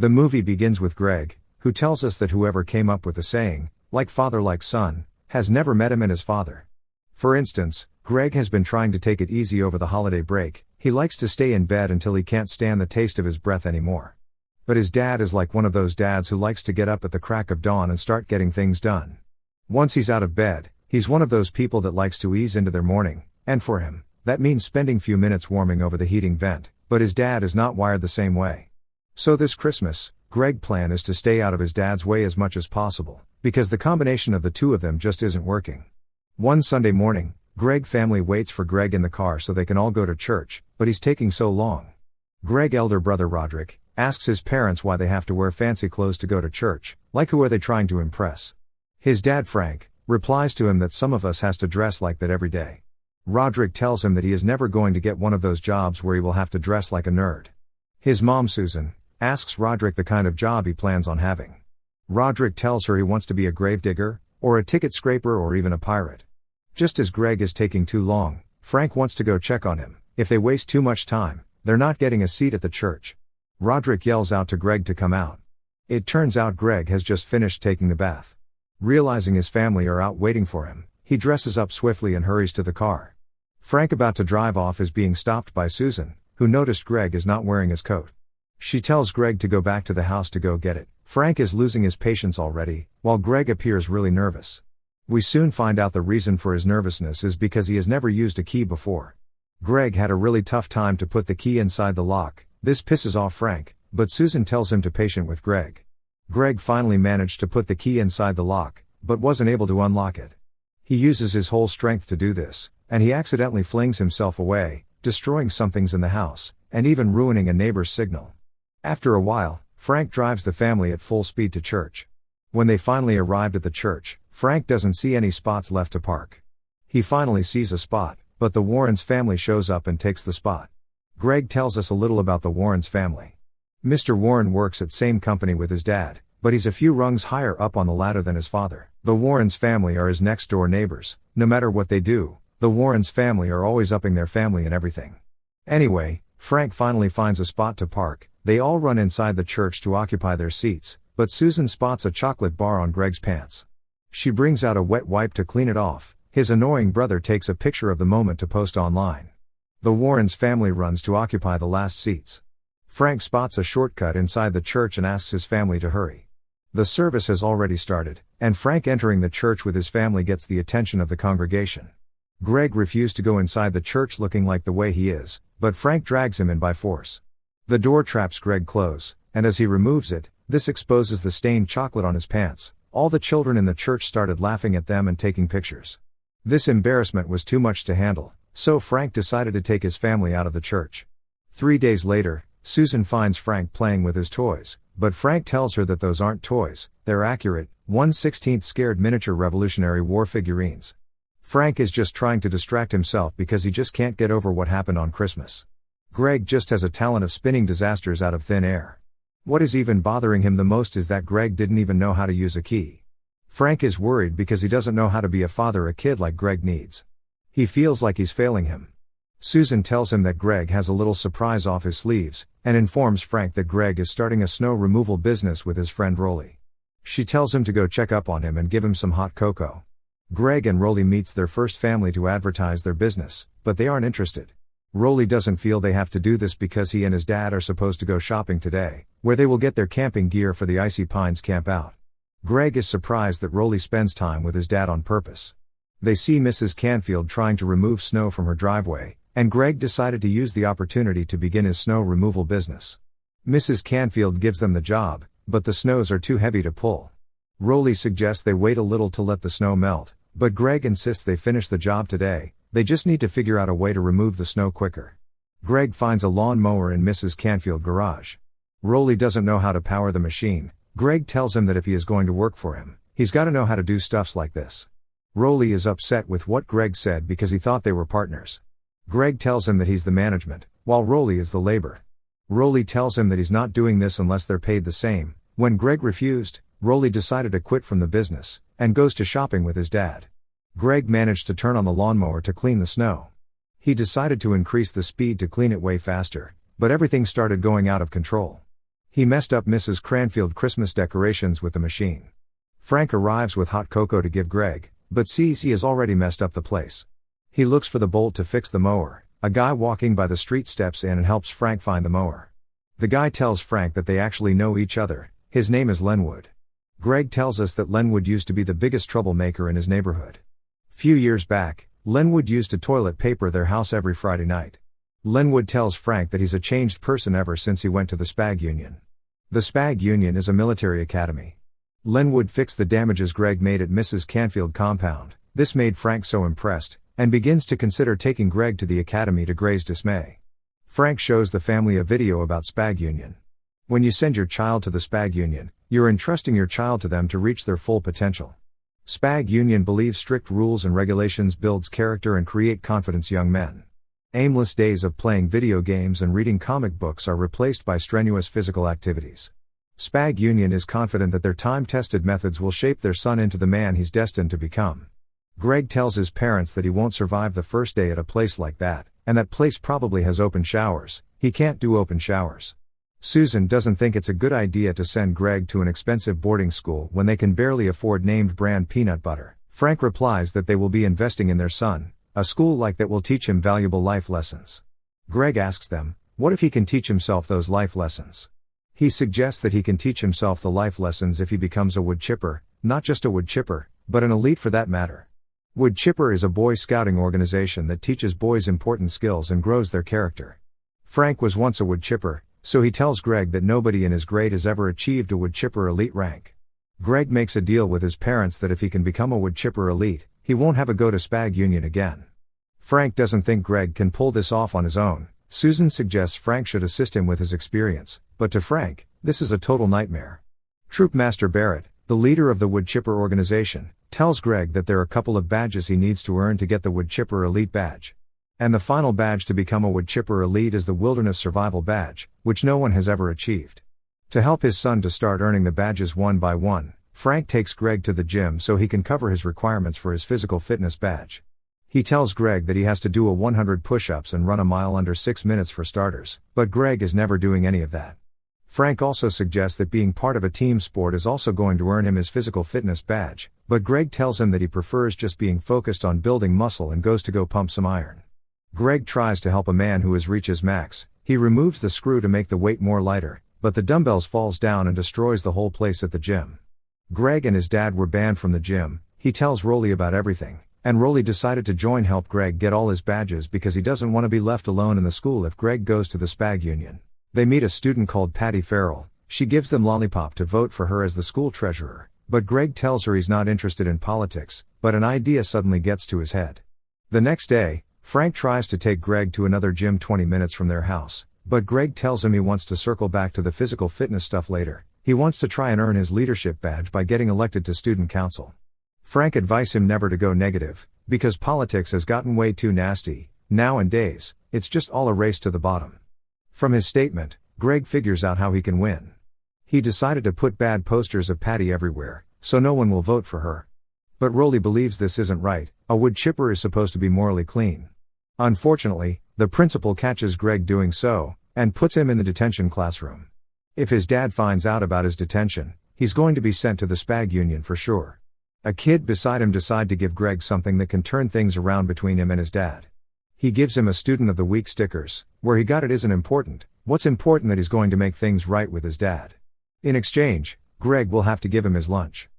The movie begins with Greg, who tells us that whoever came up with the saying, like father like son, has never met him and his father. For instance, Greg has been trying to take it easy over the holiday break. He likes to stay in bed until he can't stand the taste of his breath anymore. But his dad is like one of those dads who likes to get up at the crack of dawn and start getting things done. Once he's out of bed, he's one of those people that likes to ease into their morning, and for him, that means spending few minutes warming over the heating vent, but his dad is not wired the same way. So this Christmas, Greg's plan is to stay out of his dad's way as much as possible, because the combination of the two of them just isn't working. One Sunday morning, Greg's family waits for Greg in the car so they can all go to church, but he's taking so long. Greg's elder brother Roderick asks his parents why they have to wear fancy clothes to go to church, like who are they trying to impress? His dad Frank replies to him that some of us has to dress like that every day. Roderick tells him that he is never going to get one of those jobs where he will have to dress like a nerd. His mom Susan asks Roderick the kind of job he plans on having. Roderick tells her he wants to be a gravedigger, or a ticket scraper, or even a pirate. Just as Greg is taking too long, Frank wants to go check on him. If they waste too much time, they're not getting a seat at the church. Roderick yells out to Greg to come out. It turns out Greg has just finished taking the bath. Realizing his family are out waiting for him, he dresses up swiftly and hurries to the car. Frank, about to drive off, is being stopped by Susan, who noticed Greg is not wearing his coat. She tells Greg to go back to the house to go get it. Frank is losing his patience already, while Greg appears really nervous. We soon find out the reason for his nervousness is because he has never used a key before. Greg had a really tough time to put the key inside the lock. This pisses off Frank, but Susan tells him to be patient with Greg. Greg finally managed to put the key inside the lock, but wasn't able to unlock it. He uses his whole strength to do this, and he accidentally flings himself away, destroying some things in the house, and even ruining a neighbor's signal. After a while, Frank drives the family at full speed to church. When they finally arrived at the church, Frank doesn't see any spots left to park. He finally sees a spot, but the Warrens family shows up and takes the spot. Greg tells us a little about the Warrens family. Mr. Warren works at same company with his dad, but he's a few rungs higher up on the ladder than his father. The Warrens family are his next door neighbors. No matter what they do, the Warrens family are always upping their family and everything. Anyway, Frank finally finds a spot to park. They all run inside the church to occupy their seats, but Susan spots a chocolate bar on Greg's pants. She brings out a wet wipe to clean it off. His annoying brother takes a picture of the moment to post online. The Warrens family runs to occupy the last seats. Frank spots a shortcut inside the church and asks his family to hurry. The service has already started, and Frank entering the church with his family gets the attention of the congregation. Greg refused to go inside the church looking like the way he is, but Frank drags him in by force. The door traps Greg close, and as he removes it, this exposes the stained chocolate on his pants. All the children in the church started laughing at them and taking pictures. This embarrassment was too much to handle, so Frank decided to take his family out of the church. 3 days later, Susan finds Frank playing with his toys, but Frank tells her that those aren't toys, they're accurate, 1/16 scared miniature Revolutionary War figurines. Frank is just trying to distract himself because he just can't get over what happened on Christmas. Greg just has a talent of spinning disasters out of thin air. What is even bothering him the most is that Greg didn't even know how to use a key. Frank is worried because he doesn't know how to be a father a kid like Greg needs. He feels like he's failing him. Susan tells him that Greg has a little surprise off his sleeves, and informs Frank that Greg is starting a snow removal business with his friend Rolly. She tells him to go check up on him and give him some hot cocoa. Greg and Rolly meets their first family to advertise their business, but they aren't interested. Rolly doesn't feel they have to do this because he and his dad are supposed to go shopping today, where they will get their camping gear for the Icy Pines camp out. Greg is surprised that Rolly spends time with his dad on purpose. They see Mrs. Canfield trying to remove snow from her driveway, and Greg decided to use the opportunity to begin his snow removal business. Mrs. Canfield gives them the job, but the snows are too heavy to pull. Rolly suggests they wait a little to let the snow melt, but Greg insists they finish the job today. They just need to figure out a way to remove the snow quicker. Greg finds a lawn mower in Mrs. Canfield's garage. Rolly doesn't know how to power the machine. Greg tells him that if he is going to work for him, he's got to know how to do stuffs like this. Rolly is upset with what Greg said because he thought they were partners. Greg tells him that he's the management, while Rolly is the labor. Rolly tells him that he's not doing this unless they're paid the same. When Greg refused, Rolly decided to quit from the business, and goes to shopping with his dad. Greg managed to turn on the lawnmower to clean the snow. He decided to increase the speed to clean it way faster, but everything started going out of control. He messed up Mrs. Cranfield Christmas decorations with the machine. Frank arrives with hot cocoa to give Greg, but sees he has already messed up the place. He looks for the bolt to fix the mower. A guy walking by the street steps in and helps Frank find the mower. The guy tells Frank that they actually know each other. His name is Lenwood. Greg tells us that Lenwood used to be the biggest troublemaker in his neighborhood. Few years back, Lenwood used to toilet paper their house every Friday night. Lenwood tells Frank that he's a changed person ever since he went to the Spag Union. The Spag Union is a military academy. Lenwood fixed the damages Greg made at Mrs. Canfield compound. This made Frank so impressed, and begins to consider taking Greg to the academy to Gray's dismay. Frank shows the family a video about Spag Union. When you send your child to the Spag Union, you're entrusting your child to them to reach their full potential. Spag Union believes strict rules and regulations builds character and create confidence young men. Aimless days of playing video games and reading comic books are replaced by strenuous physical activities. Spag Union is confident that their time-tested methods will shape their son into the man he's destined to become. Greg tells his parents that he won't survive the first day at a place like that, and that place probably has open showers. He can't do open showers. Susan doesn't think it's a good idea to send Greg to an expensive boarding school when they can barely afford named brand peanut butter. Frank replies that they will be investing in their son. A school like that will teach him valuable life lessons. Greg asks them, what if he can teach himself those life lessons? He suggests that he can teach himself the life lessons if he becomes a wood chipper, not just a wood chipper, but an elite for that matter. Wood Chipper is a boy scouting organization that teaches boys important skills and grows their character. Frank was once a wood chipper, so he tells Greg that nobody in his grade has ever achieved a wood chipper elite rank. Greg makes a deal with his parents that if he can become a wood chipper elite, he won't have a go to Spag Union again. Frank doesn't think Greg can pull this off on his own. Susan suggests Frank should assist him with his experience, but to Frank, this is a total nightmare. Troop Master Barrett, the leader of the wood chipper organization, tells Greg that there are a couple of badges he needs to earn to get the wood chipper elite badge. And the final badge to become a wood chipper elite is the wilderness survival badge, which no one has ever achieved. To help his son to start earning the badges one by one, Frank takes Greg to the gym so he can cover his requirements for his physical fitness badge. He tells Greg that he has to do a 100 push-ups and run a mile under 6 minutes for starters, but Greg is never doing any of that. Frank also suggests that being part of a team sport is also going to earn him his physical fitness badge, but Greg tells him that he prefers just being focused on building muscle and goes to go pump some iron. Greg tries to help a man who has reached his max. He removes the screw to make the weight more lighter, but the dumbbells falls down and destroys the whole place at the gym. Greg and his dad were banned from the gym. He tells Rolly about everything, and Rolly decided to help Greg get all his badges because he doesn't want to be left alone in the school if Greg goes to the Spag Union. They meet a student called Patty Farrell. She gives them lollipop to vote for her as the school treasurer, but Greg tells her he's not interested in politics, but an idea suddenly gets to his head. The next day, Frank tries to take Greg to another gym 20 minutes from their house, but Greg tells him he wants to circle back to the physical fitness stuff later. He wants to try and earn his leadership badge by getting elected to student council. Frank advises him never to go negative, because politics has gotten way too nasty. Nowadays, it's just all a race to the bottom. From his statement, Greg figures out how he can win. He decided to put bad posters of Patty everywhere, so no one will vote for her. But Rolly believes this isn't right. A wood chipper is supposed to be morally clean. Unfortunately, the principal catches Greg doing so, and puts him in the detention classroom. If his dad finds out about his detention, he's going to be sent to the Spag Union for sure. A kid beside him decides to give Greg something that can turn things around between him and his dad. He gives him a Student of the Week stickers. Where he got it isn't important. What's important that he's going to make things right with his dad. In exchange, Greg will have to give him his lunch.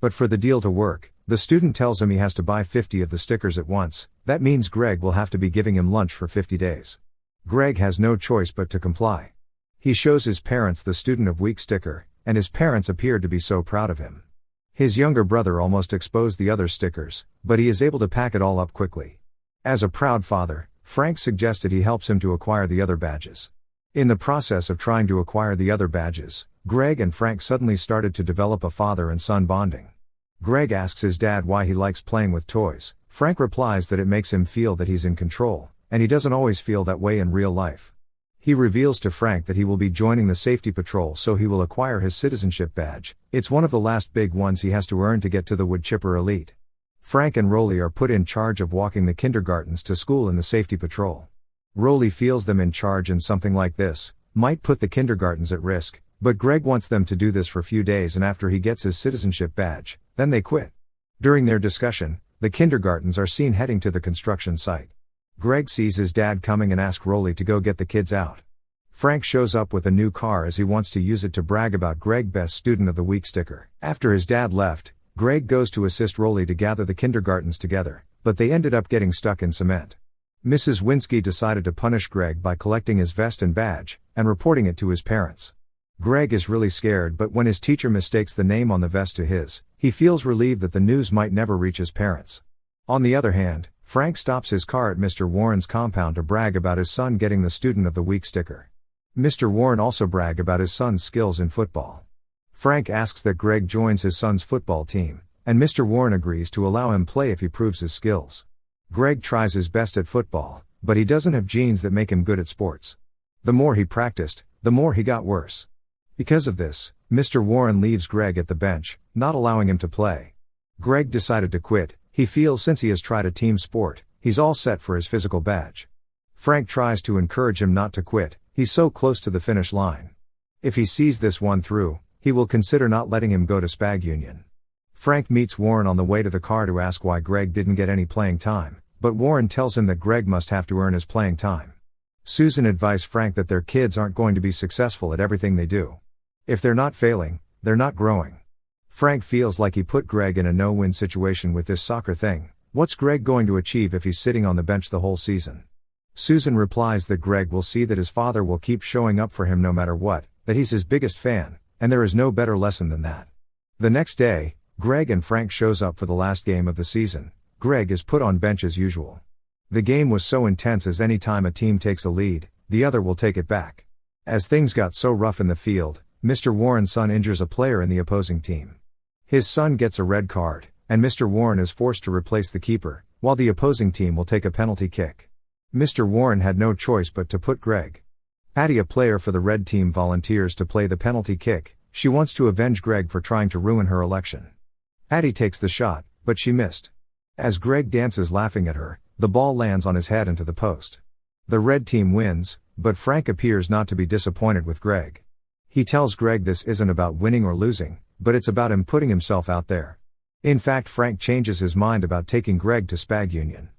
But for the deal to work, the student tells him he has to buy 50 of the stickers at once. That means Greg will have to be giving him lunch for 50 days. Greg has no choice but to comply. He shows his parents the Student of Week sticker, and his parents appear to be so proud of him. His younger brother almost exposed the other stickers, but he is able to pack it all up quickly. As a proud father, Frank suggested he helps him to acquire the other badges. In the process of trying to acquire the other badges, Greg and Frank suddenly started to develop a father and son bonding. Greg asks his dad why he likes playing with toys. Frank replies that it makes him feel that he's in control, and he doesn't always feel that way in real life. He reveals to Frank that he will be joining the safety patrol, so he will acquire his citizenship badge. It's one of the last big ones he has to earn to get to the wood chipper elite. Frank and Rolly are put in charge of walking the kindergartens to school in the safety patrol. Rolly feels them in charge, and something like this might put the kindergartens at risk. but Greg wants them to do this for a few days, and after he gets his citizenship badge, then they quit. During their discussion, the kindergartens are seen heading to the construction site. Greg sees his dad coming and asks Rolly to go get the kids out. Frank shows up with a new car as he wants to use it to brag about Greg Best Student of the Week sticker. After his dad left, Greg goes to assist Rolly to gather the kindergartens together, but they ended up getting stuck in cement. Mrs. Winsky decided to punish Greg by collecting his vest and badge, and reporting it to his parents. Greg is really scared, but when his teacher mistakes the name on the vest to his, he feels relieved that the news might never reach his parents. On the other hand, Frank stops his car at Mr. Warren's compound to brag about his son getting the Student of the Week sticker. Mr. Warren also brags about his son's skills in football. Frank asks that Greg joins his son's football team, and Mr. Warren agrees to allow him play if he proves his skills. Greg tries his best at football, but he doesn't have genes that make him good at sports. The more he practiced, the more he got worse. Because of this, Mr. Warren leaves Greg at the bench, not allowing him to play. Greg decided to quit. He feels since he has tried a team sport, he's all set for his physical badge. Frank tries to encourage him not to quit. He's so close to the finish line. If he sees this one through, he will consider not letting him go to Spag Union. Frank meets Warren on the way to the car to ask why Greg didn't get any playing time, but Warren tells him that Greg must have to earn his playing time. Susan advises Frank that their kids aren't going to be successful at everything they do. If they're not failing, they're not growing. Frank feels like he put Greg in a no-win situation with this soccer thing. What's Greg going to achieve if he's sitting on the bench the whole season? Susan replies that Greg will see that his father will keep showing up for him no matter what, that he's his biggest fan, and there is no better lesson than that. The next day, Greg and Frank shows up for the last game of the season. Greg is put on bench as usual. The game was so intense, as any time a team takes a lead, the other will take it back. As things got so rough in the field, Mr. Warren's son injures a player in the opposing team. His son gets a red card, and Mr. Warren is forced to replace the keeper, while the opposing team will take a penalty kick. Mr. Warren had no choice but to put Greg. Patty, a player for the red team, volunteers to play the penalty kick. She wants to avenge Greg for trying to ruin her election. Patty takes the shot, but she missed. As Greg dances laughing at her, the ball lands on his head into the post. The red team wins, but Frank appears not to be disappointed with Greg. He tells Greg this isn't about winning or losing, but it's about him putting himself out there. In fact, Frank changes his mind about taking Greg to Spag Union.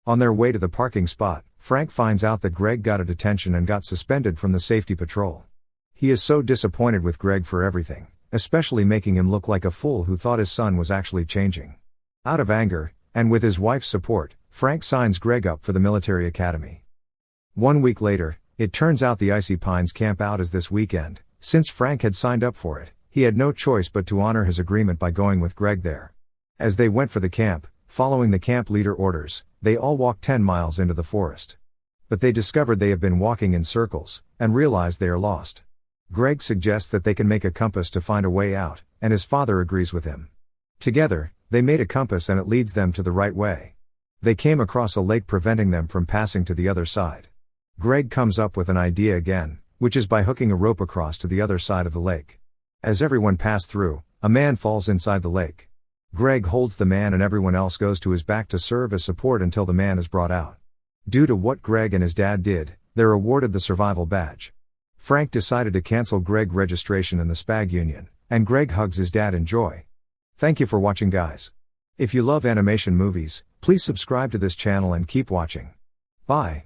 On their way to the parking spot, Frank finds out that Greg got a detention and got suspended from the safety patrol. He is so disappointed with Greg for everything, especially making him look like a fool who thought his son was actually changing. Out of anger, and with his wife's support, Frank signs Greg up for the military academy. 1 week later, it turns out the Icy Pines camp out is this weekend. Since Frank had signed up for it, he had no choice but to honor his agreement by going with Greg there. As they went for the camp, following the camp leader orders, they all walked 10 miles into the forest. But they discovered they have been walking in circles, and realize they are lost. Greg suggests that they can make a compass to find a way out, and his father agrees with him. Together, they made a compass and it leads them to the right way. They came across a lake preventing them from passing to the other side. Greg comes up with an idea again, which is by hooking a rope across to the other side of the lake. As everyone passed through, a man falls inside the lake. Greg holds the man and everyone else goes to his back to serve as support until the man is brought out. Due to what Greg and his dad did, they're awarded the survival badge. Frank decided to cancel Greg's registration in the Spag Union, and Greg hugs his dad in joy. Thank you for watching, guys. If you love animation movies, please subscribe to this channel and keep watching. Bye.